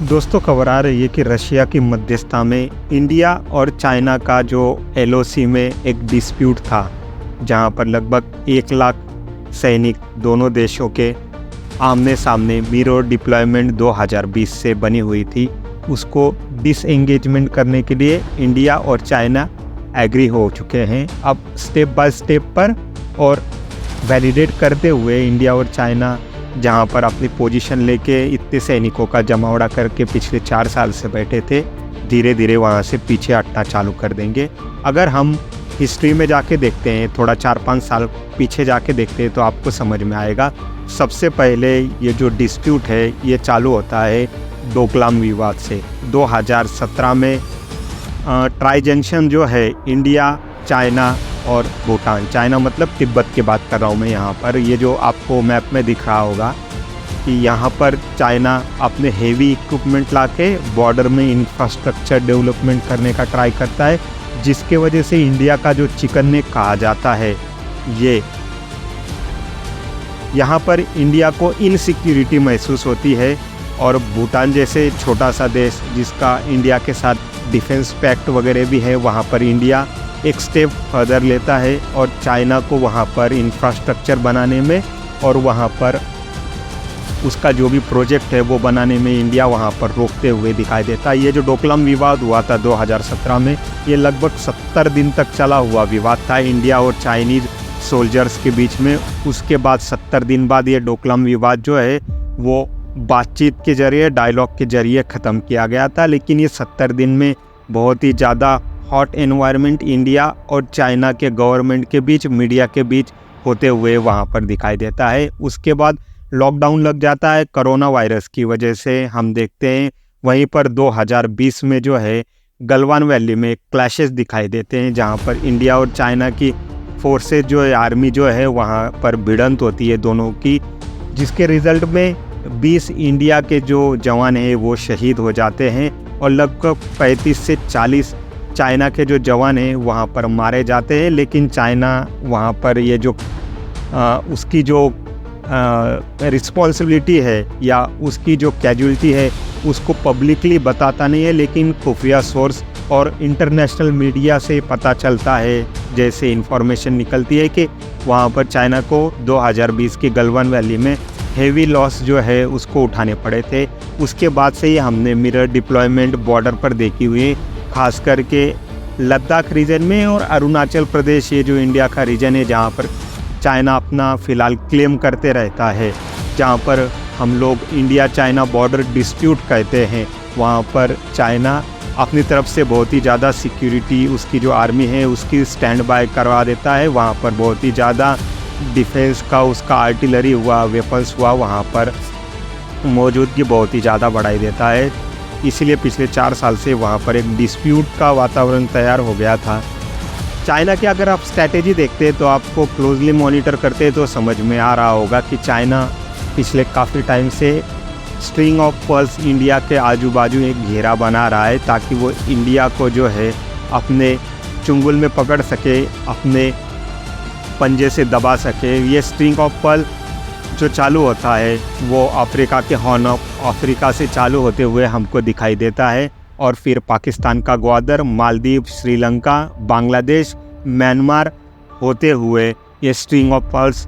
दोस्तों, खबर आ रही है कि रशिया की मध्यस्थता में इंडिया और चाइना का जो एलओसी में एक डिस्प्यूट था, जहां पर लगभग 1 लाख सैनिक दोनों देशों के आमने सामने मिरर डिप्लॉयमेंट 2020 से बनी हुई थी, उसको डिसएंगेजमेंट करने के लिए इंडिया और चाइना एग्री हो चुके हैं। अब स्टेप बाय स्टेप पर और वैलिडेट करते हुए इंडिया और चाइना जहां पर अपनी पोजीशन लेके इतने सैनिकों का जमावड़ा करके पिछले 4 साल से बैठे थे, धीरे धीरे वहां से पीछे हटना चालू कर देंगे। अगर हम हिस्ट्री में जाके देखते हैं, थोड़ा 4-5 साल पीछे जाके देखते हैं, तो आपको समझ में आएगा। सबसे पहले ये जो डिस्प्यूट है ये चालू होता है डोकलाम विवाद से। 2017 में ट्राई जंक्शन जो है इंडिया, चाइना और भूटान, चाइना मतलब तिब्बत की बात कर रहा हूँ मैं यहाँ पर, ये जो आपको मैप में दिख रहा होगा कि यहाँ पर चाइना अपने हेवी इक्विपमेंट लाके बॉर्डर में इंफ्रास्ट्रक्चर डेवलपमेंट करने का ट्राई करता है, जिसके वजह से इंडिया का जो चिकन नेक कहा जाता है, ये यहाँ पर इंडिया को इनसिक्योरिटी महसूस होती है। और भूटान जैसे छोटा सा देश जिसका इंडिया के साथ डिफेंस पैक्ट वगैरह भी है, वहाँ पर इंडिया एक स्टेप फर्दर लेता है और चाइना को वहाँ पर इंफ्रास्ट्रक्चर बनाने में और वहाँ पर उसका जो भी प्रोजेक्ट है वो बनाने में इंडिया वहाँ पर रोकते हुए दिखाई देता है। ये जो डोकलाम विवाद हुआ था 2017 में, ये लगभग 70 दिन तक चला हुआ विवाद था इंडिया और चाइनीज़ सोल्जर्स के बीच में। उसके बाद 70 दिन बाद ये डोकलाम विवाद जो है वो बातचीत के जरिए, डायलॉग के जरिए ख़त्म किया गया था। लेकिन ये 70 दिन में बहुत ही ज़्यादा हॉट एनवायरनमेंट इंडिया और चाइना के गवर्नमेंट के बीच, मीडिया के बीच होते हुए वहाँ पर दिखाई देता है। उसके बाद लॉकडाउन लग जाता है कोरोना वायरस की वजह से, हम देखते हैं। वहीं पर 2020 में जो है गलवान वैली में क्लैशेस दिखाई देते हैं, जहाँ पर इंडिया और चाइना की फोर्सेस जो है, आर्मी जो है, वहाँ पर भिड़ंत होती है दोनों की, जिसके रिज़ल्ट में 20 इंडिया के जो जवान हैं वो शहीद हो जाते हैं और लगभग 35 से 40 चाइना के जो जवान हैं वहाँ पर मारे जाते हैं। लेकिन चाइना वहाँ पर ये जो उसकी जो रिस्पॉन्सिबिलिटी है या उसकी जो कैजुअलिटी है उसको पब्लिकली बताता नहीं है, लेकिन खुफिया सोर्स और इंटरनेशनल मीडिया से पता चलता है, जैसे इन्फॉर्मेशन निकलती है कि वहाँ पर चाइना को 2020 की गलवान वैली में हेवी लॉस जो है उसको उठाने पड़े थे। उसके बाद से ही हमने मिरर डिप्लॉयमेंट बॉर्डर पर देखी हुई, खास करके लद्दाख रीजन में और अरुणाचल प्रदेश, ये जो इंडिया का रीजन है जहाँ पर चाइना अपना फ़िलहाल क्लेम करते रहता है, जहाँ पर हम लोग इंडिया चाइना बॉर्डर डिस्प्यूट कहते हैं। वहाँ पर चाइना अपनी तरफ से बहुत ही ज़्यादा सिक्योरिटी, उसकी जो आर्मी है उसकी स्टैंड बाय करवा देता है। वहाँ पर बहुत ही ज़्यादा डिफेंस का उसका आर्टिलरी हुआ, वेपन्स हुआ, वहाँ पर मौजूदगी बहुत ही ज़्यादा बढ़ाई देता है। इसीलिए पिछले 4 साल से वहाँ पर एक डिस्प्यूट का वातावरण तैयार हो गया था। चाइना की अगर आप स्ट्रैटेजी देखते हैं तो आपको क्लोजली मॉनिटर करते हैं तो समझ में आ रहा होगा कि चाइना पिछले काफ़ी टाइम से स्ट्रिंग ऑफ पर्ल्स इंडिया के आजू बाजू एक घेरा बना रहा है, ताकि वो इंडिया को जो है अपने चुंगल में पकड़ सके, अपने पंजे से दबा सके। ये स्ट्रिंग ऑफ पर्ल जो चालू होता है वो अफ्रीका के हॉर्न ऑफ अफ्रीका से चालू होते हुए हमको दिखाई देता है, और फिर पाकिस्तान का ग्वादर, मालदीव, श्रीलंका, बांग्लादेश, म्यांमार होते हुए ये स्ट्रिंग ऑफ पर्ल्स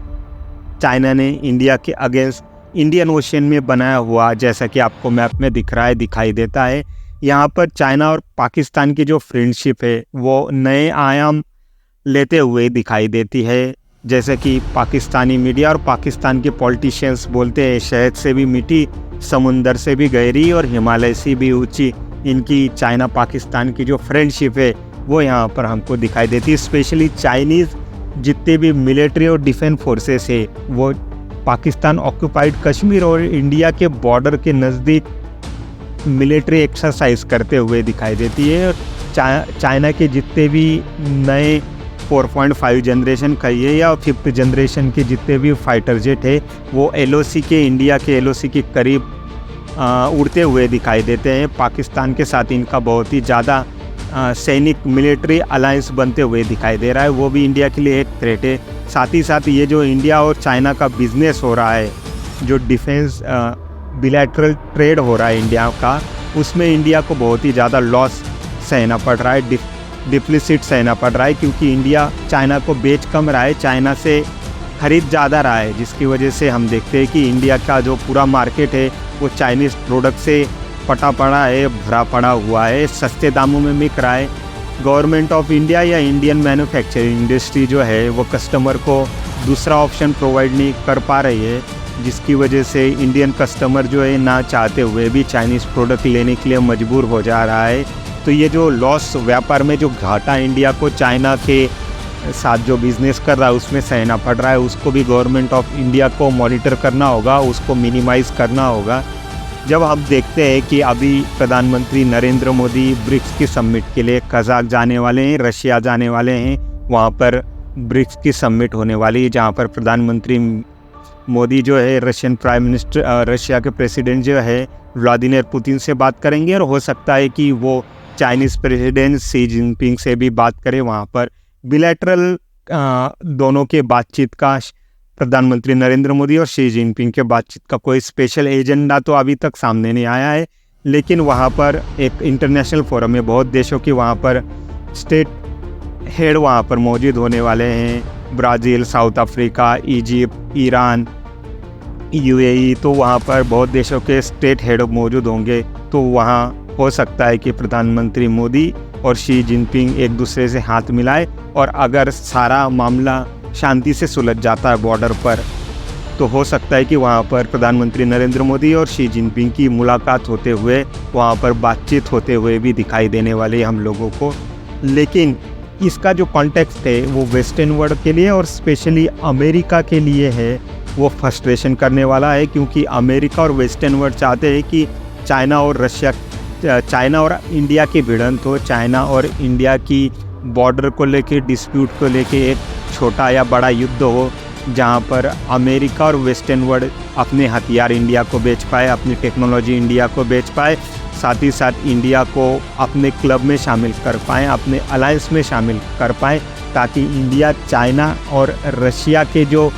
चाइना ने इंडिया के अगेंस्ट इंडियन ओशन में बनाया हुआ, जैसा कि आपको मैप में दिख रहा है, दिखाई देता है। यहाँ पर चाइना और पाकिस्तान की जो फ्रेंडशिप है वो नए आयाम लेते हुए दिखाई देती है। जैसे कि पाकिस्तानी मीडिया और पाकिस्तान के पॉलिटिशियंस बोलते हैं, शहद से भी मीठी, समुंदर से भी गहरी और हिमालय से भी ऊंची इनकी चाइना पाकिस्तान की जो फ्रेंडशिप है वो यहाँ पर हमको दिखाई देती है। स्पेशली चाइनीज़ जितने भी मिलिट्री और डिफेंस फोर्सेस है वो पाकिस्तान ऑक्यूपाइड कश्मीर और इंडिया के बॉर्डर के नज़दीक मिलिट्री एक्सरसाइज करते हुए दिखाई देती है। चाइना के जितने भी नए 4.5 जनरेशन कहिए या 5th जनरेशन के जितने भी फाइटर जेट है वो एलओसी के, इंडिया के एलओसी के करीब उड़ते हुए दिखाई देते हैं। पाकिस्तान के साथ इनका बहुत ही ज़्यादा सैनिक मिलिट्री अलायंस बनते हुए दिखाई दे रहा है, वो भी इंडिया के लिए एक थ्रेट है। साथ ही साथ ये जो इंडिया और चाइना का बिजनेस हो रहा है, जो डिफेंस बिलैटरल ट्रेड हो रहा है इंडिया का, उसमें इंडिया को बहुत ही ज़्यादा लॉस सहना पड़ रहा है, डिप्लिसिट सहना पड़ रहा है, क्योंकि इंडिया चाइना को बेच कम रहा है, चाइना से खरीद ज़्यादा रहा है, जिसकी वजह से हम देखते हैं कि इंडिया का जो पूरा मार्केट है वो चाइनीज़ प्रोडक्ट से पटा पड़ा है, भरा पड़ा हुआ है, सस्ते दामों में बिक रहा है। गवर्नमेंट ऑफ इंडिया या इंडियन मैन्युफैक्चरिंग इंडस्ट्री जो है वो कस्टमर को दूसरा ऑप्शन प्रोवाइड नहीं कर पा रही है, जिसकी वजह से इंडियन कस्टमर जो है ना चाहते हुए भी चाइनीज़ प्रोडक्ट लेने के लिए मजबूर हो जा रहा है। तो ये जो लॉस, व्यापार में जो घाटा इंडिया को चाइना के साथ जो बिज़नेस कर रहा है उसमें सहना पड़ रहा है, उसको भी गवर्नमेंट ऑफ इंडिया को मॉनिटर करना होगा, उसको मिनिमाइज़ करना होगा। जब हम देखते हैं कि अभी प्रधानमंत्री नरेंद्र मोदी ब्रिक्स की समिट के लिए कज़ाक जाने वाले हैं, रशिया जाने वाले हैं, वहाँ पर ब्रिक्स की समिट होने वाली है, जहाँ पर प्रधानमंत्री मोदी जो है रशियन प्राइम मिनिस्टर, रशिया के प्रेसिडेंट जो है व्लादिमीर पुतिन से बात करेंगे, और हो सकता है कि वो चाइनीज़ प्रेसिडेंट शी जिनपिंग से भी बात करें। वहाँ पर बिलैटरल दोनों के बातचीत का, प्रधानमंत्री नरेंद्र मोदी और शी जिनपिंग के बातचीत का कोई स्पेशल एजेंडा तो अभी तक सामने नहीं आया है, लेकिन वहाँ पर एक इंटरनेशनल फोरम है, बहुत देशों की वहाँ पर स्टेट हेड वहाँ पर मौजूद होने वाले हैं, Brazil, south Africa, Egypt, Iran, UAE, तो वहाँ पर बहुत देशों के स्टेट हेड मौजूद होंगे। तो वहाँ हो सकता है कि प्रधानमंत्री मोदी और शी जिनपिंग एक दूसरे से हाथ मिलाए, और अगर सारा मामला शांति से सुलझ जाता है बॉर्डर पर, तो हो सकता है कि वहाँ पर प्रधानमंत्री नरेंद्र मोदी और शी जिनपिंग की मुलाकात होते हुए, वहाँ पर बातचीत होते हुए भी दिखाई देने वाले हम लोगों को। लेकिन इसका जो कॉन्टेक्स्ट है वो वेस्टर्न वर्ल्ड के लिए और स्पेशली अमेरिका के लिए है, वो फ्रस्ट्रेशन करने वाला है, क्योंकि अमेरिका और वेस्टर्न वर्ल्ड चाहते हैं कि चाइना और इंडिया की भिड़ंत हो, चाइना और इंडिया की बॉर्डर को लेके, डिस्प्यूट को लेके एक छोटा या बड़ा युद्ध हो, जहां पर अमेरिका और वेस्टर्न वर्ल्ड अपने हथियार इंडिया को बेच पाए, अपनी टेक्नोलॉजी इंडिया को बेच पाए, साथ ही साथ इंडिया को अपने क्लब में शामिल कर पाएँ, अपने अलायंस में शामिल कर पाएँ, ताकि इंडिया चाइना और रशिया के जो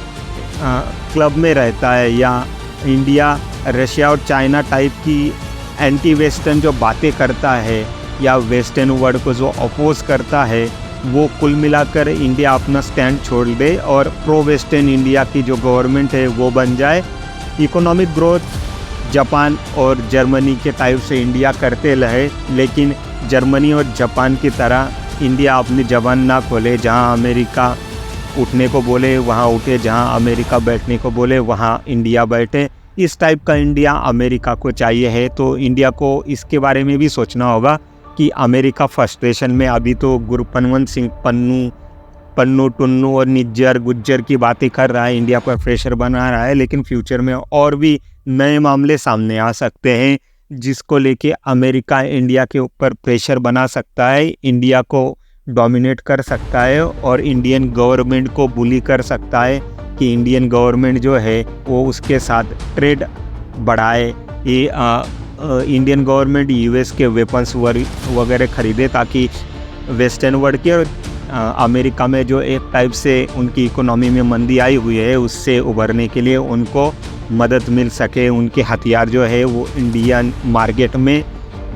क्लब में रहता है, या इंडिया रशिया और चाइना टाइप की एंटी वेस्टर्न जो बातें करता है या वेस्टर्न वर्ल्ड को जो अपोज करता है, वो कुल मिलाकर इंडिया अपना स्टैंड छोड़ दे और प्रो वेस्टर्न इंडिया की जो गवर्नमेंट है वो बन जाए। इकोनॉमिक ग्रोथ जापान और जर्मनी के टाइप से इंडिया करते रहे, लेकिन जर्मनी और जापान की तरह इंडिया अपनी जबान ना खोले, जहां अमेरिका उठने को बोले वहां उठे, जहां अमेरिका बैठने को बोले वहां इंडिया बैठे। इस टाइप का इंडिया अमेरिका को चाहिए है। तो इंडिया को इसके बारे में भी सोचना होगा कि अमेरिका फ्रस्ट्रेशन में अभी तो गुरपनवंत सिंह पन्नू टुन्नू और निज्जर गुज्जर की बातें कर रहा है, इंडिया पर प्रेशर बना रहा है, लेकिन फ्यूचर में और भी नए मामले सामने आ सकते हैं जिसको लेके अमेरिका इंडिया के ऊपर प्रेशर बना सकता है, इंडिया को डोमिनेट कर सकता है और इंडियन गवर्नमेंट को बुली कर सकता है कि इंडियन गवर्नमेंट जो है वो उसके साथ ट्रेड बढ़ाए। ये इंडियन गवर्नमेंट यूएस के वेपन्स वगैरह खरीदे ताकि वेस्टर्न वर्ल्ड के और अमेरिका में जो एक टाइप से उनकी इकोनॉमी में मंदी आई हुई है उससे उभरने के लिए उनको मदद मिल सके, उनके हथियार जो है वो इंडियन मार्केट में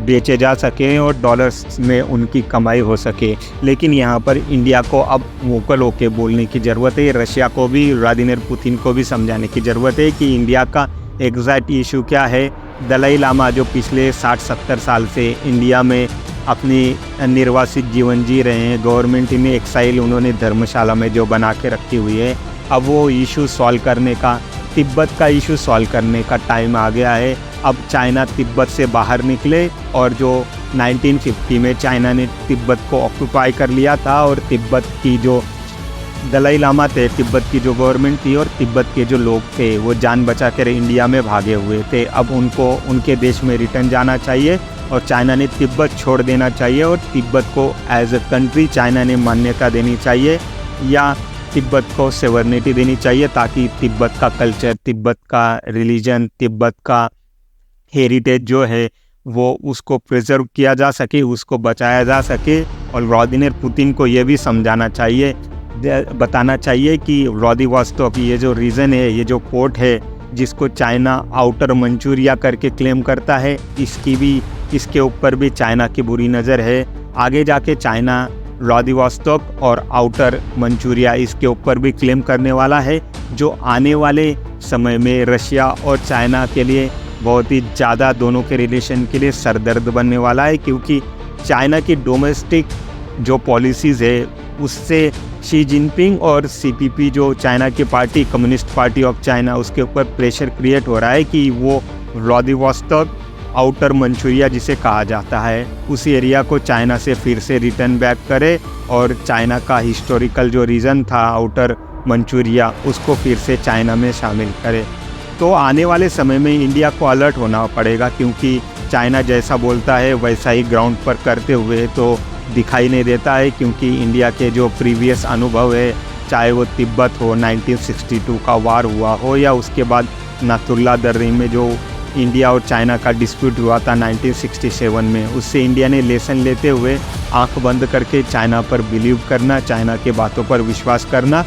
बेचे जा सकें और डॉलर्स में उनकी कमाई हो सके। लेकिन यहाँ पर इंडिया को अब वोकल होकर बोलने की ज़रूरत है, रशिया को भी, व्लादिमीर पुतिन को भी समझाने की ज़रूरत है कि इंडिया का एग्जैक्ट इशू क्या है। दलाई लामा जो पिछले 60-70 साल से इंडिया में अपनी निर्वासित जीवन जी रहे हैं, गवर्नमेंट ने एक्साइल उन्होंने धर्मशाला में जो बना के रखी हुई है, अब वो इशू सॉल्व करने का, तिब्बत का इशू सॉल्व करने का टाइम आ गया है। अब चाइना तिब्बत से बाहर निकले और जो 1950 में चाइना ने तिब्बत को ऑक्यूपाई कर लिया था और तिब्बत की जो दलाई लामा थे, तिब्बत की जो गवर्नमेंट थी और तिब्बत के जो लोग थे वो जान बचा कर इंडिया में भागे हुए थे। अब उनको उनके देश में रिटर्न जाना चाहिए और चाइना ने तिब्बत छोड़ देना चाहिए और तिब्बत को एज अ कंट्री चाइना ने मान्यता देनी चाहिए या तिब्बत को सॉवरेनिटी देनी चाहिए ताकि तिब्बत का कल्चर, तिब्बत का रिलीजन, तिब्बत का हेरिटेज जो है वो उसको प्रिजर्व किया जा सके, उसको बचाया जा सके। और व्लादिमीर पुतिन को ये भी समझाना चाहिए, बताना चाहिए कि व्लादिवोस्तोक ये जो रीजन है, ये जो पोर्ट है जिसको चाइना आउटर मंचूरिया करके क्लेम करता है, इसके ऊपर भी चाइना की बुरी नज़र है। आगे जाके चाइना व्लादिवोस्तोक और आउटर मंचूरिया इसके ऊपर भी क्लेम करने वाला है, जो आने वाले समय में रशिया और चाइना के लिए बहुत ही ज़्यादा दोनों के रिलेशन के लिए सरदर्द बनने वाला है, क्योंकि चाइना की डोमेस्टिक जो पॉलिसीज़ है उससे शी जिनपिंग और सीपीपी जो चाइना की party, communist party of China, उसके ऊपर प्रेशर क्रिएट हो रहा है कि वो व्लादिवोस्तोक आउटर मंचूरिया जिसे कहा जाता है उस एरिया को चाइना से फिर से रिटर्न बैक करे और चाइना का हिस्टोरिकल जो रीजन था आउटर मंचूरिया उसको फिर से चाइना में शामिल करे। तो आने वाले समय में इंडिया को अलर्ट होना पड़ेगा, क्योंकि चाइना जैसा बोलता है वैसा ही ग्राउंड पर करते हुए तो दिखाई नहीं देता है। क्योंकि इंडिया के जो प्रीवियस अनुभव है, चाहे वो तिब्बत हो, 1962 का वार हुआ हो, या उसके बाद नाथुल्ला दर्रे में जो इंडिया और चाइना का डिस्प्यूट हुआ था 1967 में, उससे इंडिया ने लेसन लेते हुए आंख बंद करके चाइना पर बिलीव करना, चाइना के बातों पर विश्वास करना,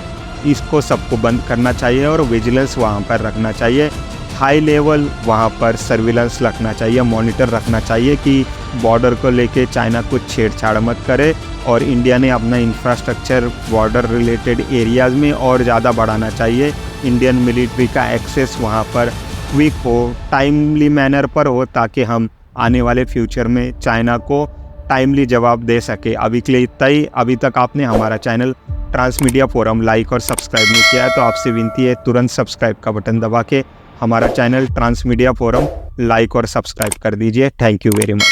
इसको सबको बंद करना चाहिए और विजिलेंस वहाँ पर रखना चाहिए। हाई लेवल वहाँ पर सर्विलेंस रखना चाहिए, मॉनिटर रखना चाहिए कि बॉर्डर को लेके चाइना कुछ छेड़छाड़ मत करे, और इंडिया ने अपना इंफ्रास्ट्रक्चर बॉर्डर रिलेटेड एरियाज़ में और ज़्यादा बढ़ाना चाहिए। इंडियन मिलिट्री का एक्सेस वहाँ पर क्विक हो, टाइमली मैनर पर हो, ताकि हम आने वाले फ्यूचर में चाइना को टाइमली जवाब दे सके। अभी के लिए इतना ही। अभी तक आपने हमारा चैनल ट्रांसमीडिया फोरम लाइक और सब्सक्राइब नहीं किया है तो आपसे विनती है तुरंत सब्सक्राइब का बटन दबा के हमारा चैनल ट्रांसमीडिया फोरम लाइक और सब्सक्राइब कर दीजिए। Thank you very much.